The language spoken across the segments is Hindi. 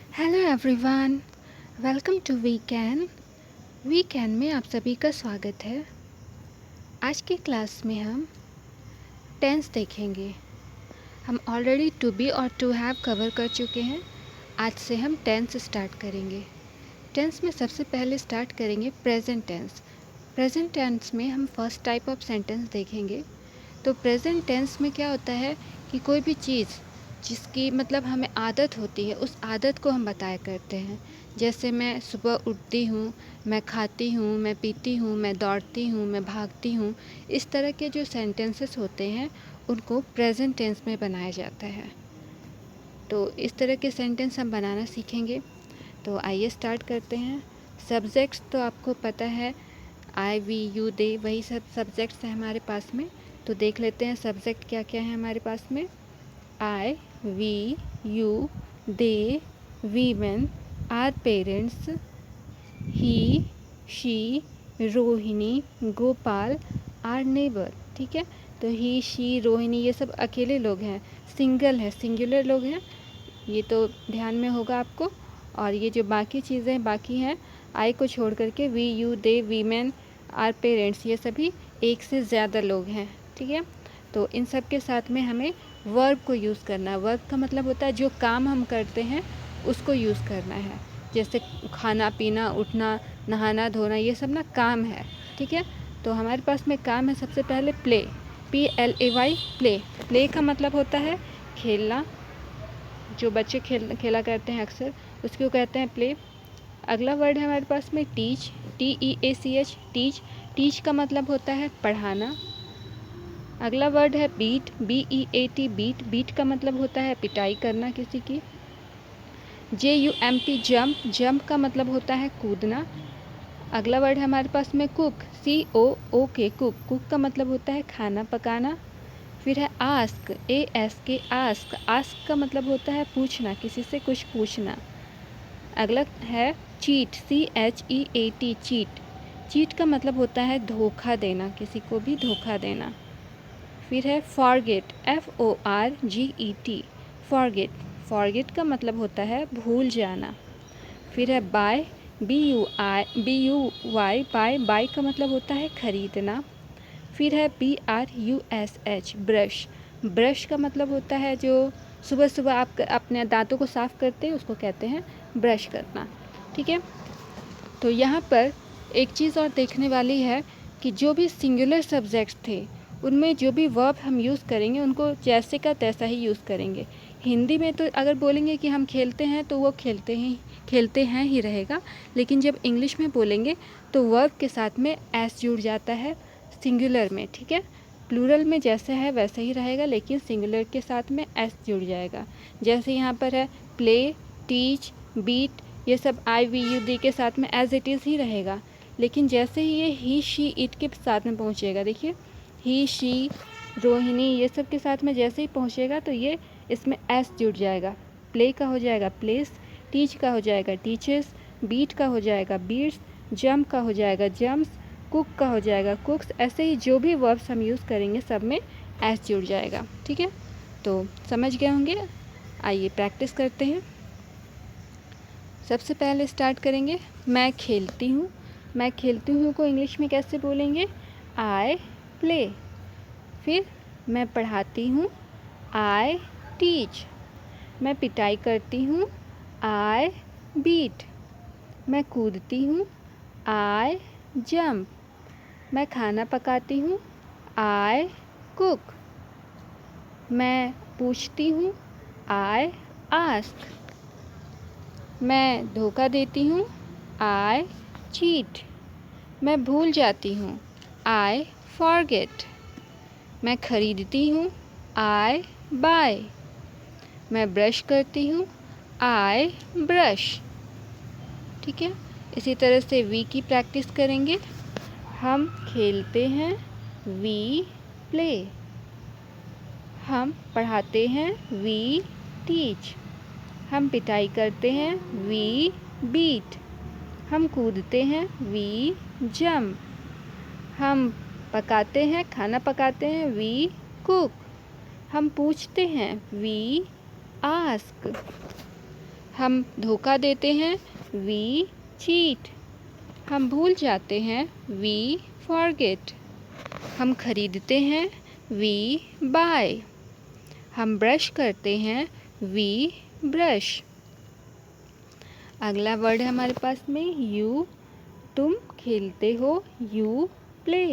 Hello everyone, welcome to weekend में आप सभी का स्वागत है। आज की क्लास में हम टेंस देखेंगे। हम ऑलरेडी टू बी और टू हैव कवर कर चुके हैं। आज से हम टेंस स्टार्ट करेंगे। टेंस में सबसे पहले स्टार्ट करेंगे प्रेजेंट टेंस। प्रेजेंट टेंस में हम फर्स्ट टाइप ऑफ सेंटेंस देखेंगे। तो प्रेजेंट टेंस में क्या होता है कि कोई भी चीज़ जिसकी मतलब हमें आदत होती है, उस आदत को हम बताया करते हैं। जैसे मैं सुबह उठती हूँ, मैं खाती हूँ, मैं पीती हूँ, मैं दौड़ती हूँ, मैं भागती हूँ। इस तरह के जो सेंटेंसेस होते हैं उनको प्रेजेंट टेंस में बनाया जाता है। तो इस तरह के सेंटेंस हम बनाना सीखेंगे। तो आइए स्टार्ट करते हैं। सब्जेक्ट्स तो आपको पता है, आई वी यू दे, वही सब सब्जेक्ट्स हैं हमारे पास में। तो देख लेते हैं सब्जेक्ट क्या क्या है हमारे पास में। I, we, you, they, women, our parents, he, she, Rohini, Gopal, our neighbor। ठीक है, तो ही, शी, रोहिणी ये सब अकेले लोग हैं, सिंगल है, सिंगुलर लोग हैं, ये तो ध्यान में होगा आपको। और ये जो बाकी चीज़ें बाकी हैं, आई को छोड़ करके we, you, they, women, are parents, ये सभी एक से ज़्यादा लोग हैं। ठीक है, तो इन सब के साथ में हमें वर्ब को यूज़ करना है। वर्ब का मतलब होता है जो काम हम करते हैं उसको यूज़ करना है। जैसे खाना पीना, उठना, नहाना धोना, ये सब ना काम है। ठीक है, तो हमारे पास में काम है सबसे पहले प्ले, PLAY, प्ले। प्ले का मतलब होता है खेलना, जो बच्चे खेला करते हैं अक्सर, उसको कहते हैं प्ले। अगला वर्ड है हमारे पास में टीच, TEACH, टीच। टीच का मतलब होता है पढ़ाना। अगला वर्ड है बीट, BEAT, बीट। बीट का मतलब होता है पिटाई करना किसी की। JUMP, jump. जंप का मतलब होता है कूदना। अगला वर्ड है हमारे पास में कुक, COOK, कुक। कुक का मतलब होता है खाना पकाना। फिर है आस्क, ASK, आस्क। आस्क का मतलब होता है पूछना, किसी से कुछ पूछना। अगला है चीट, CHEAT, चीट। चीट का मतलब होता है धोखा देना, किसी को भी धोखा देना। फिर है फॉरगेट, FORGET, फॉरगेट। फॉरगेट का मतलब होता है भूल जाना। फिर है बाय, BUY, बाय। बाय का मतलब होता है खरीदना। फिर है BRUSH, ब्रश। ब्रश का मतलब होता है जो सुबह सुबह आप अपने दांतों को साफ़ करते हैं, उसको कहते हैं ब्रश करना। ठीक है, तो यहाँ पर एक चीज़ और देखने वाली है कि जो भी सिंगुलर सब्जेक्ट्स थे उनमें जो भी वर्ब हम यूज़ करेंगे उनको जैसे का तैसा ही यूज़ करेंगे। हिंदी में तो अगर बोलेंगे कि हम खेलते हैं तो वो खेलते हैं ही रहेगा, लेकिन जब इंग्लिश में बोलेंगे तो वर्ब के साथ में एस जुड़ जाता है सिंगुलर में। ठीक है, प्लूरल में जैसे है वैसे ही रहेगा, लेकिन सिंगुलर के साथ में एस जुड़ जाएगा। जैसे यहाँ पर है प्ले, टीच, बीट, ये सब IVUD के साथ में एज इट इज़ ही रहेगा। लेकिन जैसे ही ये ही, शी, इट के साथ में पहुँचेगा, देखिए ही, शी, रोहिणी, ये सब के साथ में जैसे ही पहुँचेगा तो ये इसमें एस जुड़ जाएगा। प्ले का हो जाएगा प्लेस, टीच का हो जाएगा टीचर्स, बीट का हो जाएगा बीट्स, जंप का हो जाएगा जम्प्स, कुक का हो जाएगा कुक्स। ऐसे ही जो भी वर्ब्स हम यूज़ करेंगे सब में एस जुड़ जाएगा। ठीक है, तो समझ गए होंगे। आइए प्रैक्टिस करते हैं। सबसे पहले स्टार्ट करेंगे मैं खेलती हूँ। मैं खेलती हूँ को इंग्लिश में कैसे बोलेंगे, आई प्ले। फिर मैं पढ़ाती हूँ, आई टीच। मैं पिटाई करती हूँ, आई बीट। मैं कूदती हूँ, आई जंप। मैं खाना पकाती हूँ, आई कुक। मैं पूछती हूँ, आई आस्क। मैं धोखा देती हूँ, आई चीट। मैं भूल जाती हूँ, आई फॉरगेट। मैं खरीदती हूँ, आई बाय। मैं ब्रश करती हूँ, आई ब्रश। ठीक है, इसी तरह से वी की प्रैक्टिस करेंगे। हम खेलते हैं, वी प्ले। हम पढ़ाते हैं, वी टीच। हम पिटाई करते हैं, वी बीट। हम कूदते हैं, वी जंप। हम पकाते हैं, खाना पकाते हैं, वी कुक। हम पूछते हैं, वी आस्क। हम धोखा देते हैं, वी चीट। हम भूल जाते हैं, वी फॉरगेट। हम खरीदते हैं, वी बाय। हम ब्रश करते हैं, वी ब्रश। अगला वर्ड है हमारे पास में यू। तुम खेलते हो, यू प्ले।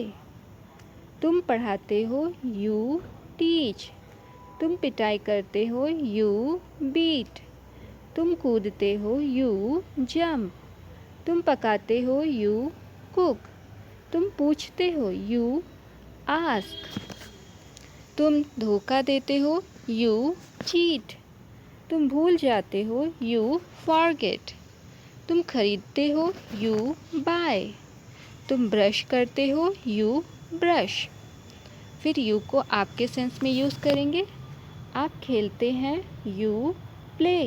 तुम पढ़ाते हो, यू टीच। तुम पिटाई करते हो, यू बीट। तुम कूदते हो, यू जंप। तुम पकाते हो, यू कुक। तुम पूछते हो, यू आस्क। तुम धोखा देते हो, यू चीट। तुम भूल जाते हो, यू फॉरगेट। तुम खरीदते हो, यू बाय। तुम ब्रश करते हो, यू ब्रश। फिर यू को आपके सेंस में यूज़ करेंगे। आप खेलते हैं, यू प्ले।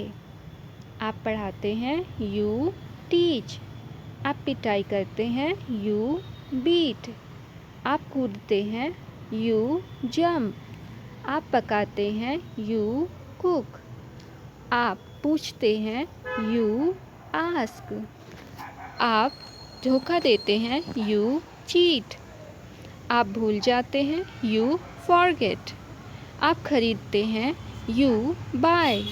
आप पढ़ाते हैं, यू टीच। आप पिटाई करते हैं, यू बीट। आप कूदते हैं, यू जंप। आप पकाते हैं, यू कुक। आप पूछते हैं, यू आस्क। आप धोखा देते हैं, यू चीट। आप भूल जाते हैं, यू फॉरगेट। आप खरीदते हैं, यू बाय।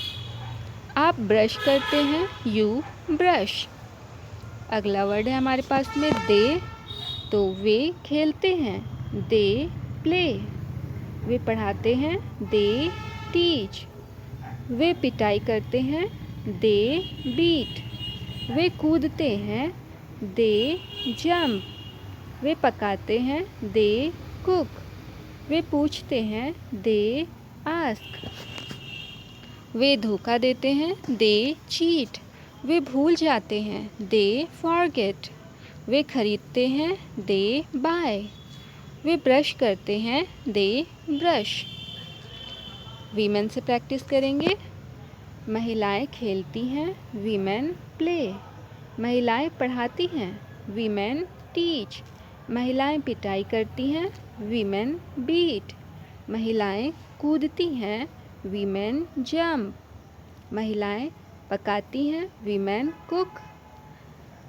आप ब्रश करते हैं, यू ब्रश। अगला वर्ड है हमारे पास में दे। तो वे खेलते हैं, दे प्ले। वे पढ़ाते हैं, दे टीच। वे पिटाई करते हैं, दे बीट। वे कूदते हैं, दे जंप। वे पकाते हैं, दे कुक। वे पूछते हैं, दे आस्क। वे धोखा देते हैं, दे चीट। वे भूल जाते हैं, दे फॉरगेट। वे खरीदते हैं, दे बाय। वे ब्रश करते हैं, दे ब्रश। वीमेन से प्रैक्टिस करेंगे। महिलाएं खेलती हैं, वीमेन प्ले। महिलाएं पढ़ाती हैं, वीमेन टीच। महिलाएं पिटाई करती हैं, वीमेन बीट। महिलाएं कूदती हैं, वीमेन जंप। महिलाएं पकाती हैं, वीमेन कुक।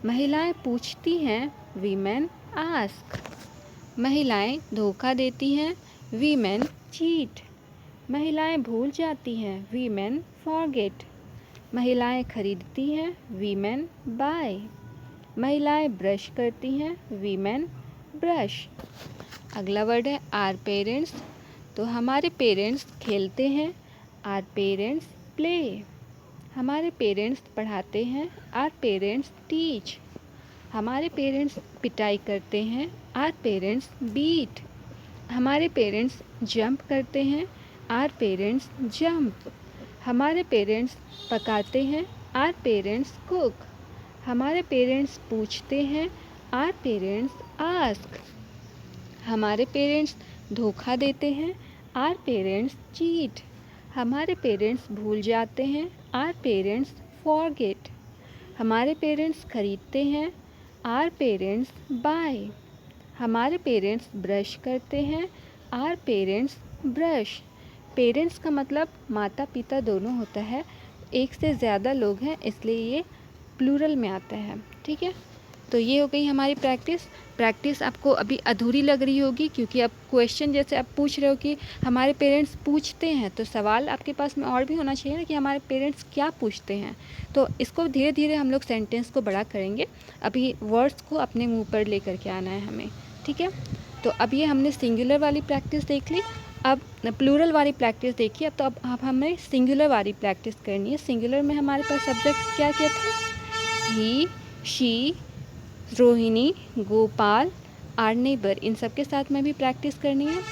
महिलाएं पूछती हैं, वीमेन आस्क। महिलाएं धोखा देती हैं, वीमेन चीट। महिलाएं भूल जाती हैं, वीमेन फॉरगेट। महिलाएं खरीदती हैं, वीमेन बाय। महिलाएं ब्रश करती हैं, वीमेन ब्रश। अगला वर्ड है आर पेरेंट्स। तो हमारे पेरेंट्स खेलते हैं, आर पेरेंट्स प्ले। हमारे पेरेंट्स पढ़ाते हैं, आर पेरेंट्स टीच। हमारे पेरेंट्स पिटाई करते हैं, आर पेरेंट्स बीट। हमारे पेरेंट्स जंप करते हैं, आर पेरेंट्स जंप। हमारे पेरेंट्स पकाते हैं, आर पेरेंट्स कुक। हमारे पेरेंट्स पूछते हैं, आर पेरेंट्स आस्क। हमारे पेरेंट्स धोखा देते हैं, आर पेरेंट्स चीट। हमारे पेरेंट्स भूल जाते हैं, आर पेरेंट्स फॉरगेट। हमारे पेरेंट्स खरीदते हैं, आर पेरेंट्स बाय। हमारे पेरेंट्स ब्रश करते हैं, आर पेरेंट्स ब्रश। पेरेंट्स का मतलब माता पिता दोनों होता है। एक से ज़्यादा लोग हैं इसलिए ये प्लूरल में आता है, ठीक है। तो ये हो गई हमारी प्रैक्टिस आपको अभी अधूरी लग रही होगी क्योंकि अब क्वेश्चन जैसे आप पूछ रहे हो कि हमारे पेरेंट्स पूछते हैं, तो सवाल आपके पास में और भी होना चाहिए ना कि हमारे पेरेंट्स क्या पूछते हैं। तो इसको धीरे धीरे हम लोग सेंटेंस को बड़ा करेंगे। अभी वर्ड्स को अपने मुंह पर लेकर के आना है हमें, ठीक है। तो अब ये हमने सिंगुलर वाली प्रैक्टिस देख ली, अब प्लूरल वाली प्रैक्टिस देखिए। अब हमें सिंगुलर वाली प्रैक्टिस करनी है। सिंगुलर में हमारे पास सब्जेक्ट क्या क्या थे? He, she, Rohini, Gopal, are neighbour, इन सब के साथ में भी प्रैक्टिस करनी है।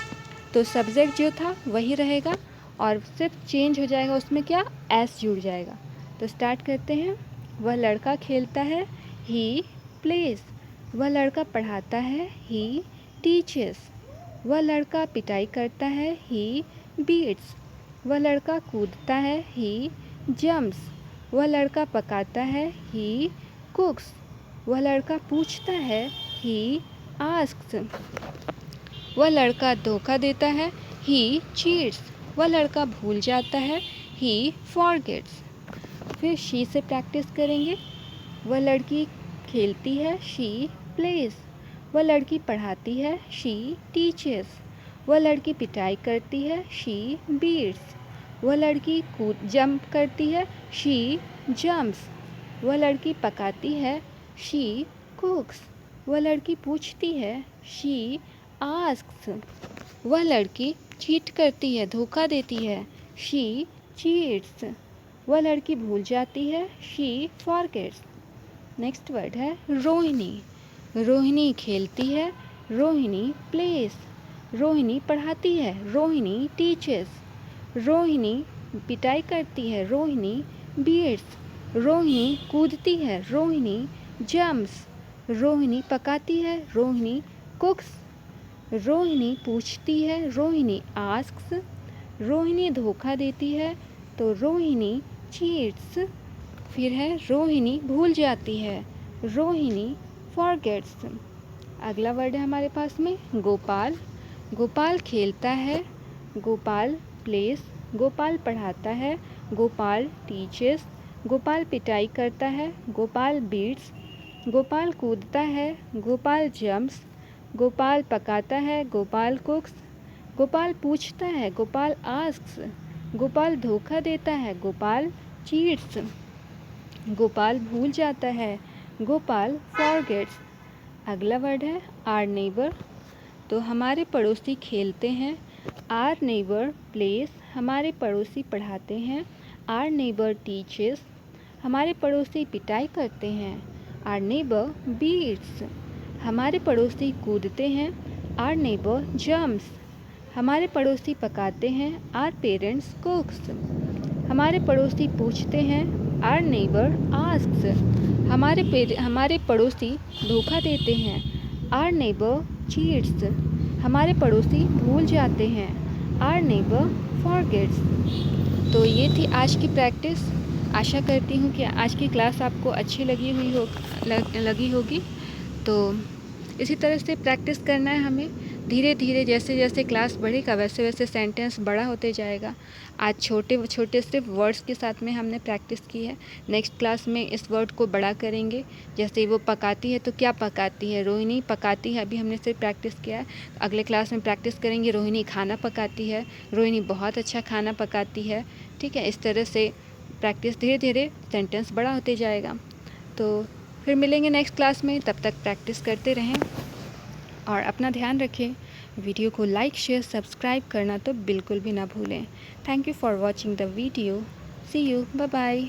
तो सब्जेक्ट जो था वही रहेगा और सिर्फ चेंज हो जाएगा, उसमें क्या एस जुड़ जाएगा। तो स्टार्ट करते हैं। वह लड़का खेलता है, ही प्लेस। वह लड़का पढ़ाता है, ही टीचेस। वह लड़का पिटाई करता है, ही बीट्स। वह लड़का कूदता है, ही जंप्स। वह लड़का पकाता है, ही कुक्स। वह लड़का पूछता है, ही आस्क्स। वह लड़का धोखा देता है, ही चीट्स। वह लड़का भूल जाता है, ही फॉरगेट्स। फिर शी से प्रैक्टिस करेंगे। वह लड़की खेलती है, शी प्लेज। वह लड़की पढ़ाती है, शी टीचेस। वह लड़की पिटाई करती है, शी बीट्स। वह लड़की जंप करती है, शी जंप्स। वह लड़की पकाती है, शी कुक्स। वह लड़की पूछती है, शी आस्क्स। वह लड़की चीट करती है, धोखा देती है, शी चीट्स। वह लड़की भूल जाती है, शी फॉरगेट्स। नेक्स्ट वर्ड है रोहिणी। रोहिणी खेलती है, रोहिणी प्लेस। रोहिणी पढ़ाती है, रोहिणी टीचेस। रोहिणी पिटाई करती है, रोहिणी बीट्स। रोहिणी कूदती है, रोहिणी जंप्स। रोहिणी पकाती है, रोहिणी कुक्स। रोहिणी पूछती है, रोहिणी आस्क्स। रोहिणी धोखा देती है, तो रोहिणी चीट्स। फिर है रोहिणी भूल जाती है, रोहिणी फॉरगेट्स। अगला वर्ड है हमारे पास में गोपाल। गोपाल खेलता है, गोपाल प्लेस। गोपाल पढ़ाता है, गोपाल टीचेस। गोपाल पिटाई करता है, गोपाल बीट्स। गोपाल कूदता है, गोपाल जंप्स। गोपाल पकाता है, गोपाल कुक्स। गोपाल पूछता है, गोपाल आस्क्स। गोपाल धोखा देता है, गोपाल चीट्स। गोपाल भूल जाता है, गोपाल फॉरगेट्स। अगला वर्ड है आर नेबर। तो हमारे पड़ोसी खेलते हैं, आर नेबर प्लेस। हमारे पड़ोसी पढ़ाते हैं, आर नेबर टीचेस। हमारे पड़ोसी पिटाई करते हैं, आर नेबर बीट्स। हमारे पड़ोसी कूदते हैं, आर नेबर जंप्स। हमारे पड़ोसी पकाते हैं, आर पेरेंट्स कुक्स। हमारे पड़ोसी पूछते हैं, आर नेबर आस्क्स। हमारे पड़ोसी धोखा देते हैं, आर नेबर चीट्स। हमारे पड़ोसी भूल जाते हैं, आर नेबर फॉरगेट्स। तो ये थी आज की प्रैक्टिस। आशा करती हूँ कि आज की क्लास आपको अच्छी लगी होगी। तो इसी तरह से प्रैक्टिस करना है हमें। धीरे धीरे जैसे जैसे क्लास बढ़ेगा वैसे वैसे सेंटेंस बड़ा होते जाएगा। आज छोटे छोटे सिर्फ वर्ड्स के साथ में हमने प्रैक्टिस की है। नेक्स्ट क्लास में इस वर्ड को बड़ा करेंगे। जैसे वो पकाती है तो क्या पकाती है, रोहिणी पकाती है, अभी हमने सिर्फ प्रैक्टिस किया है। अगले क्लास में प्रैक्टिस करेंगे रोहिणी खाना पकाती है, रोहिणी बहुत अच्छा खाना पकाती है। ठीक है, इस तरह से प्रैक्टिस धीरे धीरे सेंटेंस बड़ा होते जाएगा। तो फिर मिलेंगे नेक्स्ट क्लास में, तब तक प्रैक्टिस करते रहें और अपना ध्यान रखें। वीडियो को लाइक शेयर सब्सक्राइब करना तो बिल्कुल भी ना भूलें। Thank you for watching the video. See you, bye bye.